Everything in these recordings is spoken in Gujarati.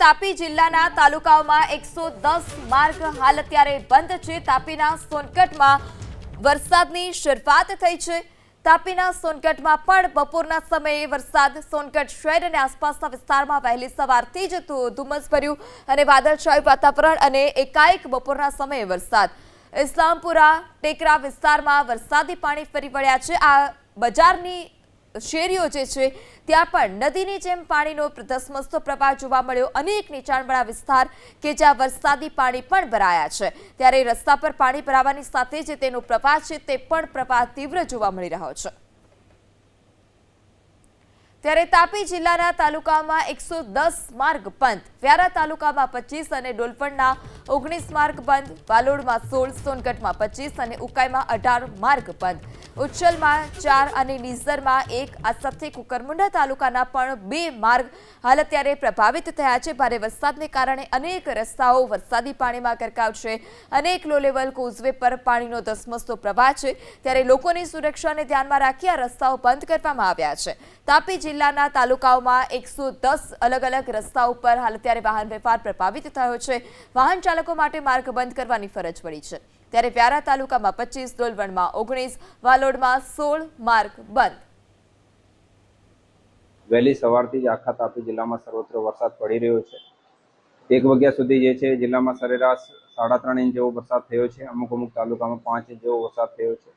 તાપી જિલ્લાના તાલુકાઓમાં 110 માર્ગ હાલ અત્યારે બંધ છે। તાપીના સોનગઢમાં વરસાદની શરૂઆત થઈ છે। તાપીના સોનગઢમાં પણ બપોરના સમયે વરસાદ સોનગઢ શહેર અને આસપાસના વિસ્તારમાં વહેલી સવારથી જ ધુમ્મસભર્યું અને વાદળછાયું વાતાવરણ અને એકાએક બપોરના સમયે વરસાદ। ઇસ્લામપુરા ટેકરા વિસ્તારમાં વરસાદી પાણી ફરી વળ્યા છે। આ બજારની શેરીઓ જે છે ત્યાં પણ નદીની જેમ પાણીનો ધસમસતો પ્રવાહ જોવા મળ્યો। અનેક નીચાણવાળા વિસ્તાર કે જ્યાં વરસાદી પાણી પણ ભરાયા છે ત્યારે રસ્તા પર પાણી ભરાવાની સાથે જે તેનો પ્રવાહ છે તે પણ પ્રવાહ તીવ્ર જોવા મળી રહ્યો છે। ત્યારે તાપી જિલ્લાના તાલુકામાં 110 માર્ગ બંધ, વ્યારા તાલુકામાં 25 અને ડોલવણના 19 માર્ગ બંધ, વાલોડમાં 16, સોનગઢમાં 25 અને ઉકાઈમાં 18 માર્ગ બંધ, ઉચ્છલમાં 4 અને નિઝરમાં 1। આ સાથે કુકરમુંડા તાલુકાના પણ 2 માર્ગ હાલ અત્યારે પ્રભાવિત થયા છે। ભારે વરસાદને કારણે અનેક રસ્તાઓ વરસાદી પાણીમાં ગરકાવ છે। અનેક લો લેવલ કોઝવે પર પાણીનો ધસમસતો પ્રવાહ છે ત્યારે લોકોની સુરક્ષાને ધ્યાનમાં રાખી આ રસ્તાઓ બંધ કરવામાં આવ્યા છે। તાપી જિલ્લાના તાલુકાઓમાં 110 અલગ અલગ રસ્તાઓ પર હાલ અત્યારે વાહન વ્યવહાર પ્રભાવિત થયો છે। વાહન ચાલકો માટે માર્ગ બંધ કરવાની ફરજ પડી છે ત્યારે વ્યારા તાલુકામાં 25, ડોલવણમાં 19, વાલોડમાં 16 માર્ગ બંધ। વહેલી સવારથી જ આખા તાપી જિલ્લામાં સર્વત્ર વરસાદ પડી રહ્યો છે। 1 વાગ્યા સુધી જે છે જિલ્લામાં સરેરાશ 3.5 ઇંચ જેવો વરસાદ થયો છે। અમુક તાલુકામાં 5 ઇંચ જેવો વરસાદ થયો છે।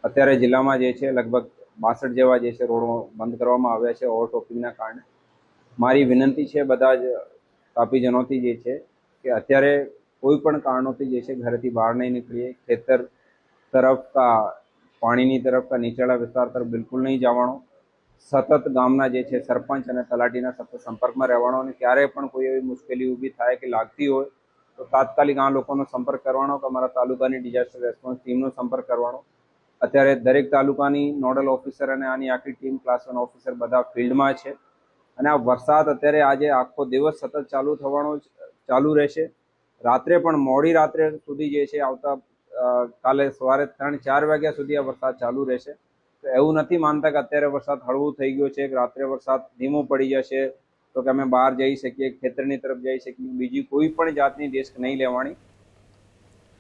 અત્યારે જિલ્લામાં જે છે લગભગ 62 જેવા જે છે રોડો બંધ કરવામાં આવ્યા છે ઓવરટોપિંગના કારણે। મારી વિનંતી છે બધા જ તાપીજનોથી જે છે કે અત્યારે કોઈ પણ કારણોથી જે છે ઘરેથી બહાર નહીં નીકળીએ। ખેતર તરફ કા પાણીની તરફ કા નીચાણવાળા વિસ્તાર તરફ બિલકુલ નહીં જવાનો। સતત ગામના જે છે સરપંચ અને તલાટીના સતત સંપર્કમાં રહેવાનો અને ક્યારેય પણ કોઈ એવી મુશ્કેલી ઊભી થાય કે લાગતી હોય તો તાત્કાલિક આ લોકોનો સંપર્ક કરવાનો કે અમારા તાલુકાની ડિઝાસ્ટર રેસ્પોન્સ ટીમનો સંપર્ક કરવાનો। અત્યારે દરેક તાલુકાની નોડલ ઓફિસર અને આની આખી ટીમ ક્લાસ 1 ઓફિસર બધા ફિલ્ડમાં છે અને આ વરસાદ અત્યારે આજે આખો દિવસ સતત ચાલુ રહેશે। રાત્રે પણ મોડી રાત્રે સુધી જે છે આવતા કાલે સવારે 3-4 વાગ્યા સુધી આ વરસાદ ચાલુ રહેશે। તો એવું નથી માનતા કે અત્યારે વરસાદ હળવું થઈ ગયો છે કે રાત્રે વરસાદ ધીમો પડી જશે તો કે અમે બહાર જઈ શકીએ, ખેતરની તરફ જઈ શકીએ, બીજી કોઈ પણ જાતની રિસ્ક નહીં લેવાની।